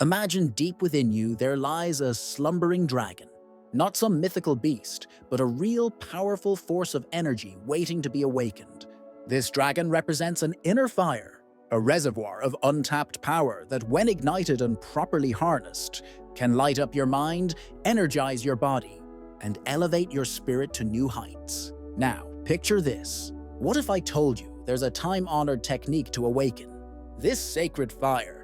Imagine deep within you there lies a slumbering dragon. Not some mythical beast, but a real powerful force of energy waiting to be awakened. This dragon represents an inner fire, a reservoir of untapped power that, when ignited and properly harnessed, can light up your mind, energize your body, and elevate your spirit to new heights. Now, picture this. What if I told you there's a time-honored technique to awaken this sacred fire,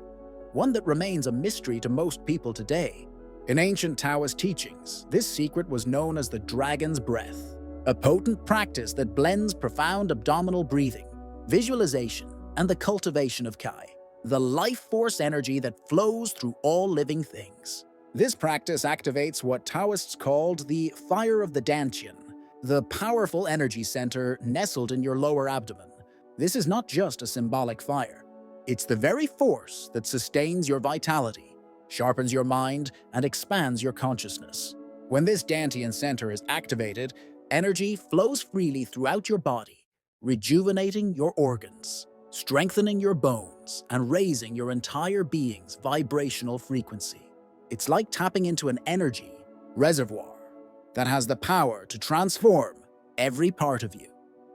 one that remains a mystery to most people today? In ancient Taoist teachings, this secret was known as the dragon's breath, a potent practice that blends profound abdominal breathing, visualization, and the cultivation of Kai, the life force energy that flows through all living things. This practice activates what Taoists called the fire of the Dantian, the powerful energy center nestled in your lower abdomen. This is not just a symbolic fire. It's the very force that sustains your vitality, sharpens your mind, and expands your consciousness. When this Dantian center is activated, energy flows freely throughout your body, rejuvenating your organs, strengthening your bones, and raising your entire being's vibrational frequency. It's like tapping into an energy reservoir that has the power to transform every part of you.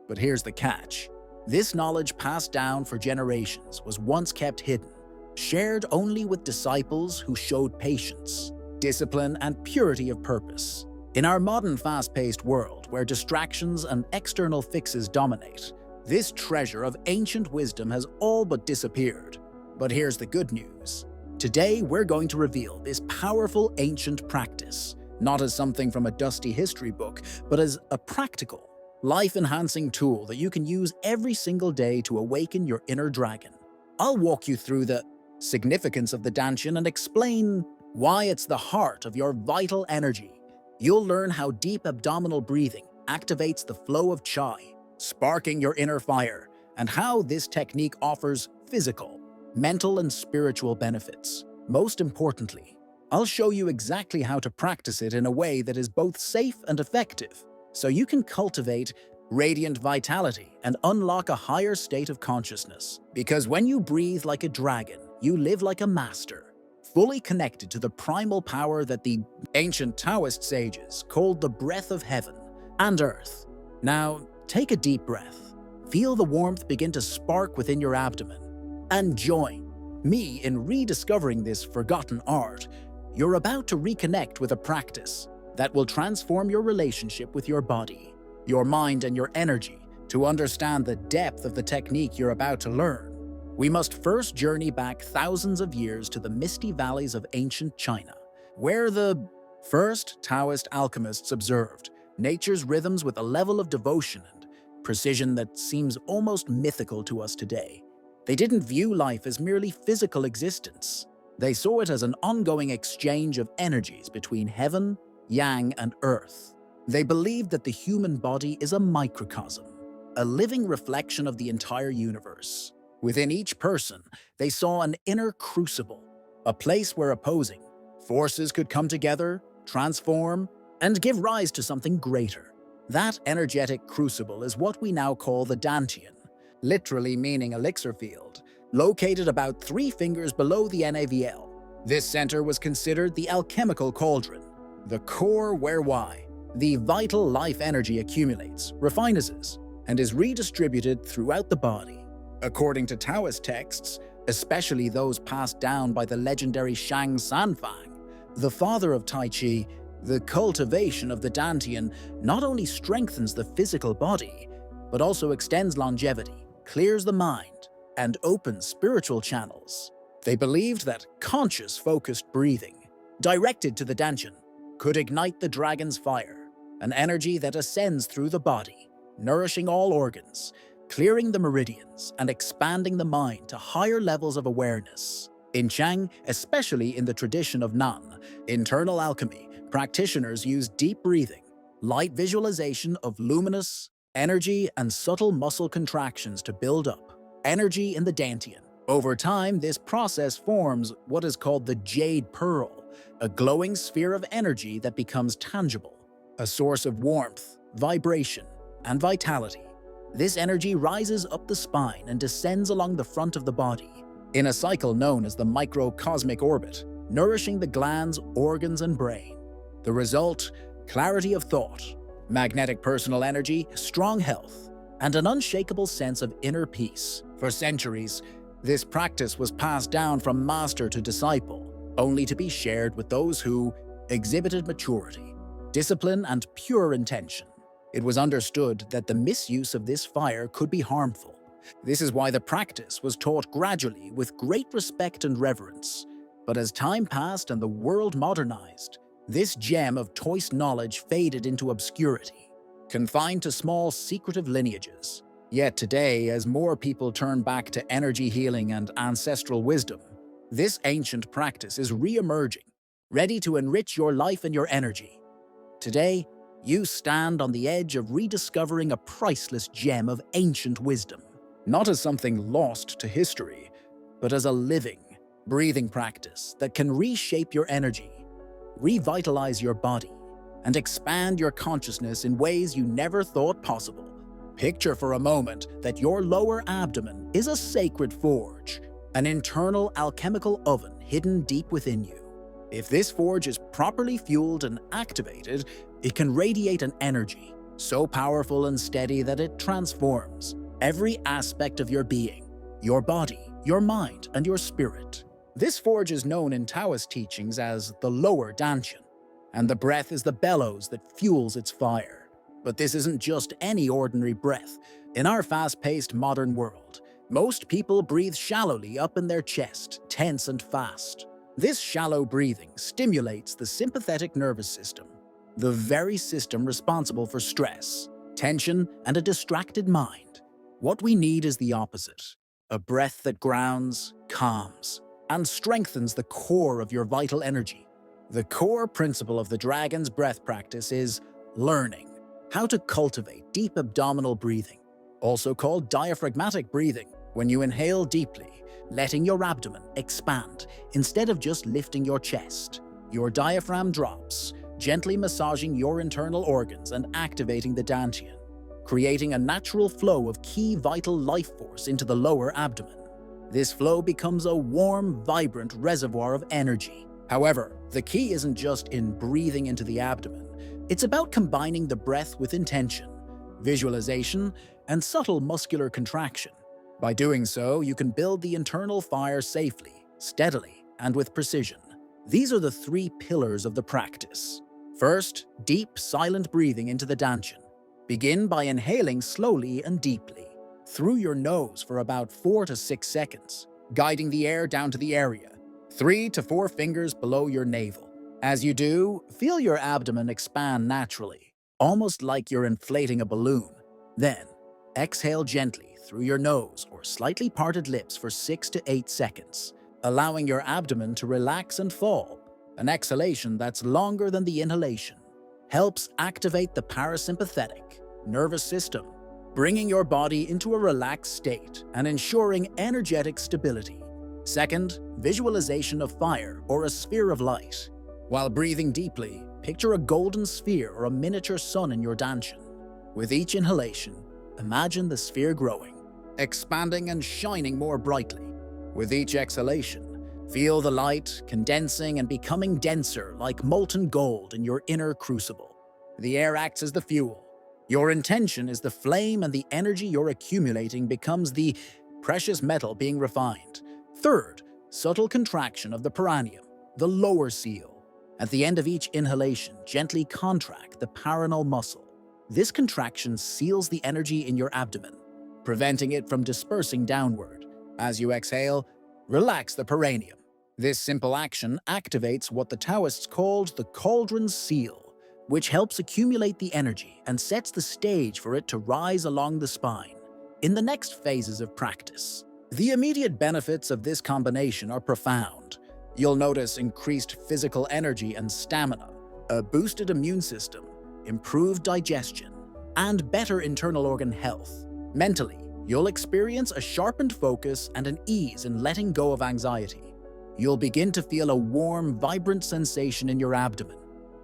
But here's the catch. This knowledge passed down for generations was once kept hidden, shared only with disciples who showed patience, discipline, and purity of purpose. In our modern fast-paced world, where distractions and external fixes dominate, this treasure of ancient wisdom has all but disappeared. But here's the good news. Today, we're going to reveal this powerful ancient practice, not as something from a dusty history book, but as a practical, life-enhancing tool that you can use every single day to awaken your inner dragon. I'll walk you through the significance of the Dantian and explain why it's the heart of your vital energy. You'll learn how deep abdominal breathing activates the flow of Chai, sparking your inner fire, and how this technique offers physical, mental, and spiritual benefits. Most importantly, I'll show you exactly how to practice it in a way that is both safe and effective, so you can cultivate radiant vitality and unlock a higher state of consciousness. Because when you breathe like a dragon, you live like a master, fully connected to the primal power that the ancient Taoist sages called the breath of heaven and earth. Now, take a deep breath. Feel the warmth begin to spark within your abdomen, and join me in rediscovering this forgotten art. You're about to reconnect with a practice that will transform your relationship with your body, your mind, and your energy. To understand the depth of the technique you're about to learn, we must first journey back thousands of years to the misty valleys of ancient China, where the first Taoist alchemists observed nature's rhythms with a level of devotion and precision that seems almost mythical to us today. They didn't view life as merely physical existence. They saw it as an ongoing exchange of energies between heaven, yang, and earth. They believed that the human body is a microcosm, a living reflection of the entire universe. Within each person, they saw an inner crucible, a place where opposing forces could come together, transform, and give rise to something greater. That energetic crucible is what we now call the Dantian, literally meaning elixir field, located about 3 fingers below the navel. This center was considered the alchemical cauldron, the core whereby the vital life energy accumulates, refines, and is redistributed throughout the body. According to Taoist texts, especially those passed down by the legendary Shang Sanfang, the father of Tai Chi, the cultivation of the Dantian not only strengthens the physical body, but also extends longevity, clears the mind, and opens spiritual channels. They believed that conscious, focused breathing, directed to the Dantian, could ignite the dragon's fire, an energy that ascends through the body, nourishing all organs, clearing the meridians, and expanding the mind to higher levels of awareness. In Chang, especially in the tradition of Nan, internal alchemy, practitioners use deep breathing, light visualization of luminous energy, and subtle muscle contractions to build up energy in the Dantian. Over time, this process forms what is called the jade pearl, a glowing sphere of energy that becomes tangible, a source of warmth, vibration, and vitality. This energy rises up the spine and descends along the front of the body, in a cycle known as the microcosmic orbit, nourishing the glands, organs, and brain. The result? Clarity of thought, magnetic personal energy, strong health, and an unshakable sense of inner peace. For centuries, this practice was passed down from master to disciple, only to be shared with those who exhibited maturity, discipline, and pure intention. It was understood that the misuse of this fire could be harmful. This is why the practice was taught gradually with great respect and reverence. But as time passed and the world modernized, this gem of Taoist knowledge faded into obscurity, confined to small, secretive lineages. Yet today, as more people turn back to energy healing and ancestral wisdom, this ancient practice is re-emerging, ready to enrich your life and your energy. Today, you stand on the edge of rediscovering a priceless gem of ancient wisdom, not as something lost to history, but as a living, breathing practice that can reshape your energy, revitalize your body, and expand your consciousness in ways you never thought possible. Picture for a moment that your lower abdomen is a sacred forge, an internal alchemical oven hidden deep within you. If this forge is properly fueled and activated, it can radiate an energy so powerful and steady that it transforms every aspect of your being, your body, your mind, and your spirit. This forge is known in Taoist teachings as the lower dantian, and the breath is the bellows that fuels its fire. But this isn't just any ordinary breath. In our fast-paced modern world, most people breathe shallowly up in their chest, tense and fast. This shallow breathing stimulates the sympathetic nervous system, the very system responsible for stress, tension, and a distracted mind. What we need is the opposite: a breath that grounds, calms, and strengthens the core of your vital energy. The core principle of the dragon's breath practice is learning how to cultivate deep abdominal breathing, also called diaphragmatic breathing, when you inhale deeply, letting your abdomen expand instead of just lifting your chest. Your diaphragm drops, gently massaging your internal organs and activating the dantian, creating a natural flow of key vital life force into the lower abdomen. This flow becomes a warm, vibrant reservoir of energy. However, the key isn't just in breathing into the abdomen. It's about combining the breath with intention, visualization, and subtle muscular contraction. By doing so, you can build the internal fire safely, steadily, and with precision. These are the three pillars of the practice. First, deep, silent breathing into the dantian. Begin by inhaling slowly and deeply, through your nose for about 4 to 6 seconds, guiding the air down to the area, 3 to 4 fingers below your navel. As you do, feel your abdomen expand naturally, almost like you're inflating a balloon. Then, exhale gently through your nose or slightly parted lips for 6 to 8 seconds, allowing your abdomen to relax and fall. An exhalation that's longer than the inhalation helps activate the parasympathetic nervous system, bringing your body into a relaxed state and ensuring energetic stability. Second, visualization of fire or a sphere of light. While breathing deeply, picture a golden sphere or a miniature sun in your dantian. With each inhalation, imagine the sphere growing, expanding and shining more brightly. With each exhalation, feel the light condensing and becoming denser like molten gold in your inner crucible. The air acts as the fuel. Your intention is the flame, and the energy you're accumulating becomes the precious metal being refined. Third, subtle contraction of the perineum, the lower seal. At the end of each inhalation, gently contract the perineal muscle. This contraction seals the energy in your abdomen, preventing it from dispersing downward. As you exhale, relax the perineum. This simple action activates what the Taoists called the cauldron seal, which helps accumulate the energy and sets the stage for it to rise along the spine. In the next phases of practice, the immediate benefits of this combination are profound. You'll notice increased physical energy and stamina, a boosted immune system, improved digestion, and better internal organ health. Mentally, you'll experience a sharpened focus and an ease in letting go of anxiety. You'll begin to feel a warm, vibrant sensation in your abdomen.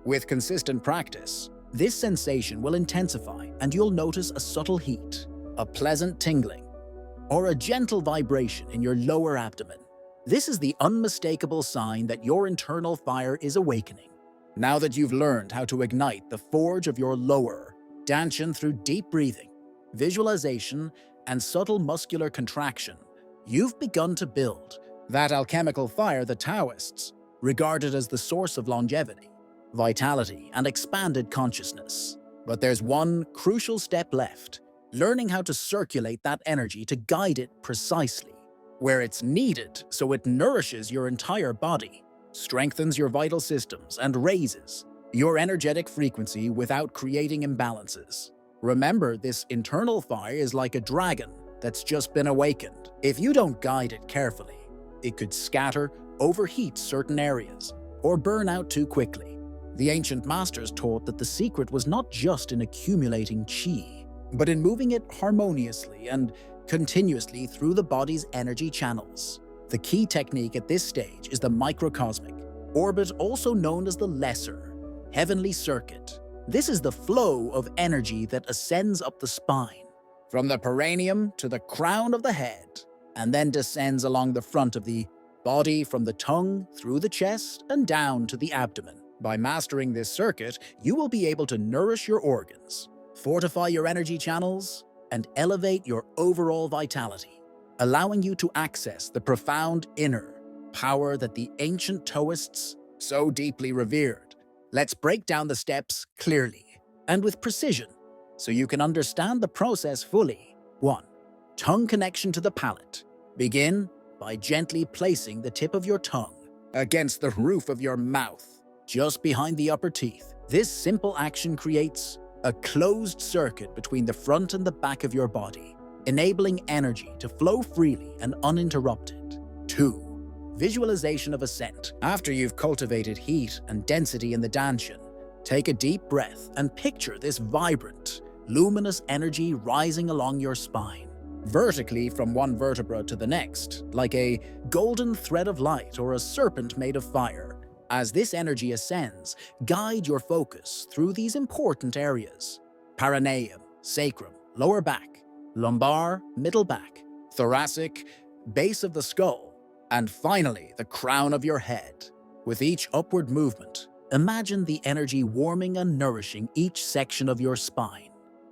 With consistent practice, this sensation will intensify and you'll notice a subtle heat, a pleasant tingling, or a gentle vibration in your lower abdomen. This is the unmistakable sign that your internal fire is awakening. Now that you've learned how to ignite the forge of your lower dantian through deep breathing, visualization, and subtle muscular contraction, you've begun to build that alchemical fire the Taoists regarded as the source of longevity, vitality, and expanded consciousness. But there's one crucial step left: learning how to circulate that energy to guide it precisely where it's needed so it nourishes your entire body, strengthens your vital systems, and raises your energetic frequency without creating imbalances. Remember, this internal fire is like a dragon that's just been awakened. If you don't guide it carefully, it could scatter, overheat certain areas, or burn out too quickly. The ancient masters taught that the secret was not just in accumulating qi, but in moving it harmoniously and continuously through the body's energy channels. The key technique at this stage is the microcosmic orbit, also known as the lesser heavenly circuit. This is the flow of energy that ascends up the spine, from the perineum to the crown of the head, and then descends along the front of the body from the tongue through the chest and down to the abdomen. By mastering this circuit, you will be able to nourish your organs, fortify your energy channels, and elevate your overall vitality, allowing you to access the profound inner power that the ancient Taoists so deeply revered. Let's break down the steps clearly and with precision so you can understand the process fully. 1. Tongue connection to the palate. Begin by gently placing the tip of your tongue against the roof of your mouth, just behind the upper teeth. This simple action creates a closed circuit between the front and the back of your body, enabling energy to flow freely and uninterrupted. 2. Visualization of ascent. After you've cultivated heat and density in the dantian, take a deep breath and picture this vibrant, luminous energy rising along your spine, vertically from one vertebra to the next, like a golden thread of light or a serpent made of fire. As this energy ascends, guide your focus through these important areas: perineum, sacrum, lower back, lumbar, middle back, thoracic, base of the skull, and finally the crown of your head. With each upward movement, imagine the energy warming and nourishing each section of your spine,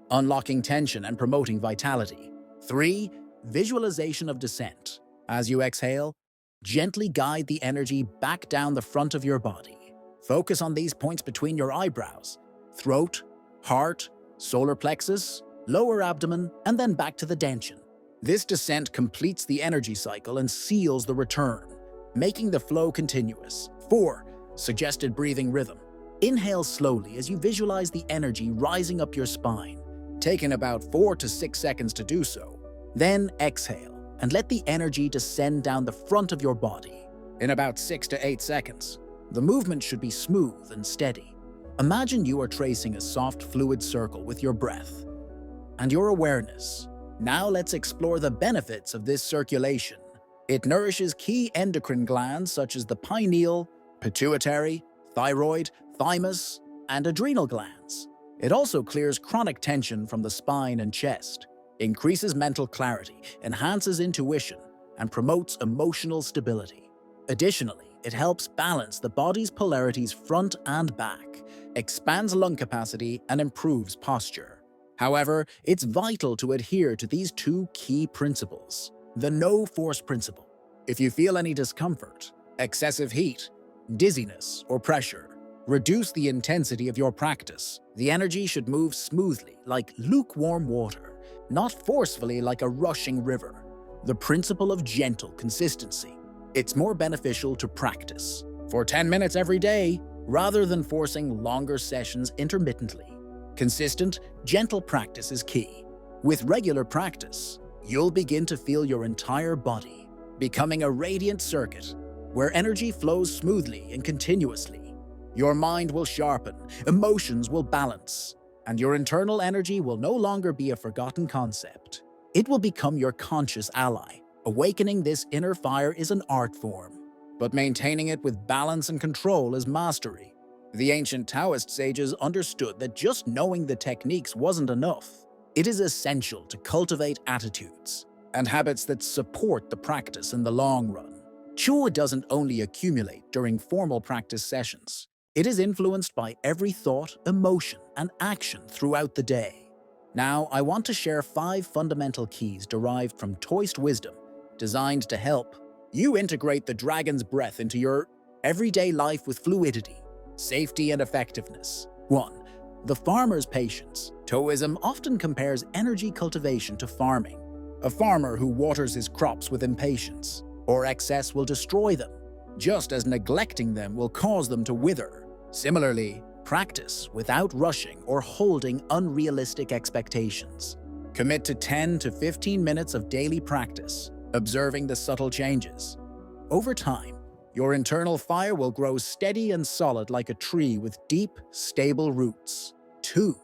unlocking tension and promoting vitality. 3. Visualization of descent. As you exhale, gently guide the energy back down the front of your body. Focus on these points between your eyebrows, throat, heart, solar plexus, lower abdomen, and then back to the dantian. This descent completes the energy cycle and seals the return, making the flow continuous. 4. Suggested breathing rhythm. Inhale slowly as you visualize the energy rising up your spine, taking about 4 to 6 seconds to do so. Then exhale and let the energy descend down the front of your body in about 6 to 8 seconds. The movement should be smooth and steady. Imagine you are tracing a soft fluid circle with your breath and your awareness. Now let's explore the benefits of this circulation. It nourishes key endocrine glands such as the pineal, pituitary, thyroid, thymus, and adrenal glands. It also clears chronic tension from the spine and chest, increases mental clarity, enhances intuition, and promotes emotional stability. Additionally, it helps balance the body's polarities front and back, expands lung capacity, and improves posture. However, it's vital to adhere to these 2 key principles. The no-force principle. If you feel any discomfort, excessive heat, dizziness, or pressure, reduce the intensity of your practice. The energy should move smoothly, like lukewarm water, not forcefully like a rushing river. The principle of gentle consistency. It's more beneficial to practice for 10 minutes every day rather than forcing longer sessions intermittently. Consistent, gentle practice is key. With regular practice, you'll begin to feel your entire body becoming a radiant circuit where energy flows smoothly and continuously. Your mind will sharpen, emotions will balance, and your internal energy will no longer be a forgotten concept. It will become your conscious ally. Awakening this inner fire is an art form, but maintaining it with balance and control is mastery. The ancient Taoist sages understood that just knowing the techniques wasn't enough. It is essential to cultivate attitudes, and habits that support the practice in the long run. Joy doesn't only accumulate during formal practice sessions. It is influenced by every thought, emotion, and action throughout the day. Now, I want to share 5 fundamental keys derived from Taoist wisdom, designed to help you integrate the dragon's breath into your everyday life with fluidity, safety, and effectiveness. 1. The farmer's patience. Taoism often compares energy cultivation to farming. A farmer who waters his crops with impatience or excess will destroy them, just as neglecting them will cause them to wither. Similarly, practice without rushing or holding unrealistic expectations. Commit to 10 to 15 minutes of daily practice, observing the subtle changes. Over time, your internal fire will grow steady and solid like a tree with deep, stable roots. 2.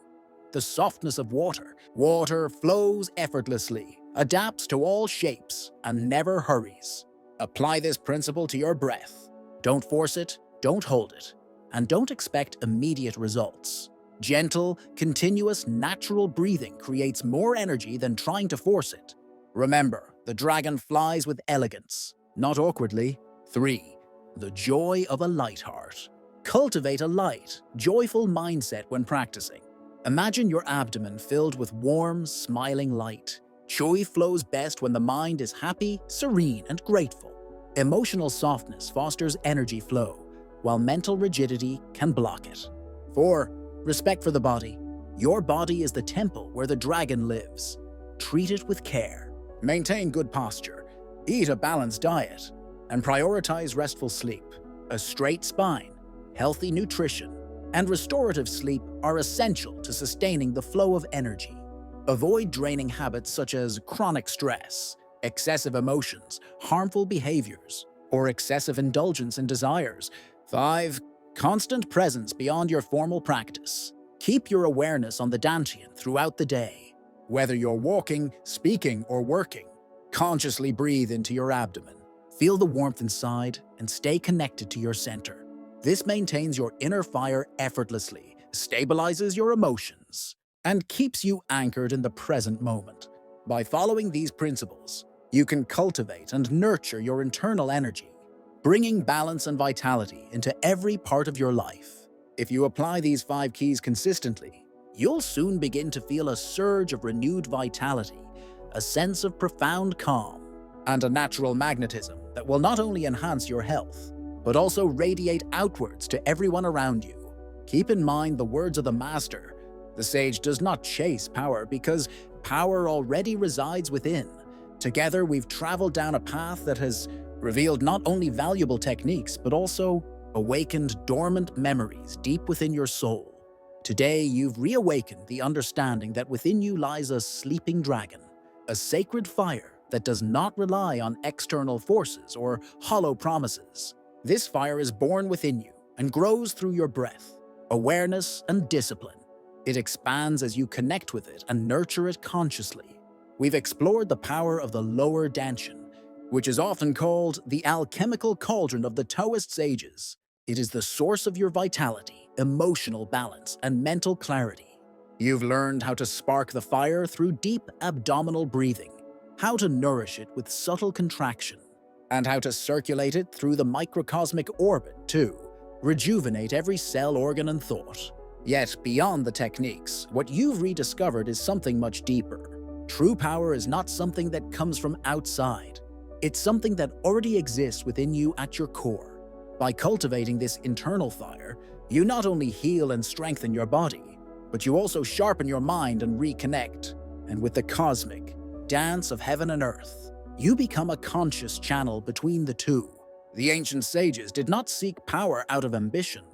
The softness of water. Water flows effortlessly, adapts to all shapes, and never hurries. Apply this principle to your breath. Don't force it, don't hold it, and don't expect immediate results. Gentle, continuous, natural breathing creates more energy than trying to force it. Remember, the dragon flies with elegance, not awkwardly. 3. The joy of a light heart. Cultivate a light, joyful mindset when practicing. Imagine your abdomen filled with warm, smiling light. Joy flows best when the mind is happy, serene, and grateful. Emotional softness fosters energy flow, while mental rigidity can block it. 4. Respect for the body. Your body is the temple where the dragon lives. Treat it with care. Maintain good posture, eat a balanced diet, and prioritize restful sleep. A straight spine, healthy nutrition, and restorative sleep are essential to sustaining the flow of energy. Avoid draining habits such as chronic stress, excessive emotions, harmful behaviors, or excessive indulgence in desires. 5. Constant presence beyond your formal practice. Keep your awareness on the dantian throughout the day. Whether you're walking, speaking, or working, consciously breathe into your abdomen. Feel the warmth inside and stay connected to your center. This maintains your inner fire effortlessly, stabilizes your emotions, and keeps you anchored in the present moment. By following these principles, you can cultivate and nurture your internal energy, bringing balance and vitality into every part of your life. If you apply these 5 keys consistently, you'll soon begin to feel a surge of renewed vitality, a sense of profound calm, and a natural magnetism that will not only enhance your health, but also radiate outwards to everyone around you. Keep in mind the words of the master: the sage does not chase power because power already resides within. Together, we've traveled down a path that has revealed not only valuable techniques, but also awakened dormant memories deep within your soul. Today, you've reawakened the understanding that within you lies a sleeping dragon, a sacred fire that does not rely on external forces or hollow promises. This fire is born within you and grows through your breath, awareness, and discipline. It expands as you connect with it and nurture it consciously. We've explored the power of the lower dantian, which is often called the alchemical cauldron of the Taoist sages. It is the source of your vitality, emotional balance, and mental clarity. You've learned how to spark the fire through deep abdominal breathing, how to nourish it with subtle contraction, and how to circulate it through the microcosmic orbit to rejuvenate every cell, organ, and thought. Yet, beyond the techniques, what you've rediscovered is something much deeper. True power is not something that comes from outside. It's something that already exists within you at your core. By cultivating this internal fire, you not only heal and strengthen your body, but you also sharpen your mind and reconnect. And with the cosmic dance of heaven and earth, you become a conscious channel between the two. The ancient sages did not seek power out of ambition,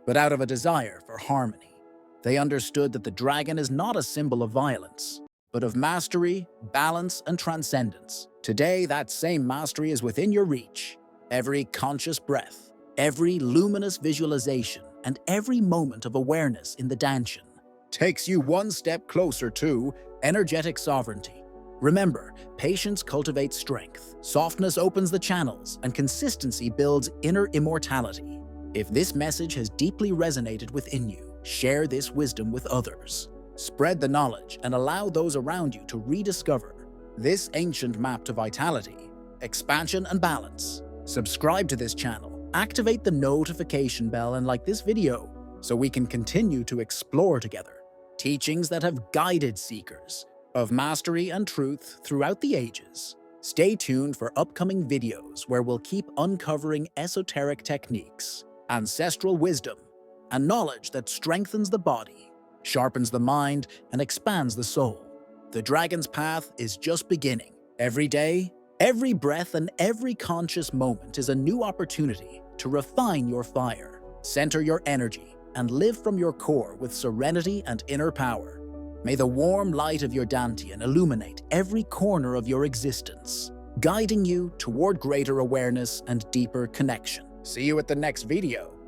but out of a desire for harmony. They understood that the dragon is not a symbol of violence, but of mastery, balance, and transcendence. Today, that same mastery is within your reach. Every conscious breath, every luminous visualization, and every moment of awareness in the dantian takes you one step closer to energetic sovereignty. Remember, patience cultivates strength, softness opens the channels, and consistency builds inner immortality. If this message has deeply resonated within you, share this wisdom with others. Spread the knowledge and allow those around you to rediscover this ancient map to vitality, expansion, and balance. Subscribe to this channel, activate the notification bell, and like this video so we can continue to explore together teachings that have guided seekers of mastery and truth throughout the ages. Stay tuned for upcoming videos where we'll keep uncovering esoteric techniques, ancestral wisdom, and knowledge that strengthens the body, sharpens the mind, and expands the soul. The dragon's path is just beginning. Every day, every breath, and every conscious moment is a new opportunity to refine your fire, center your energy, and live from your core with serenity and inner power. May the warm light of your dantian illuminate every corner of your existence, guiding you toward greater awareness and deeper connection. See you at the next video.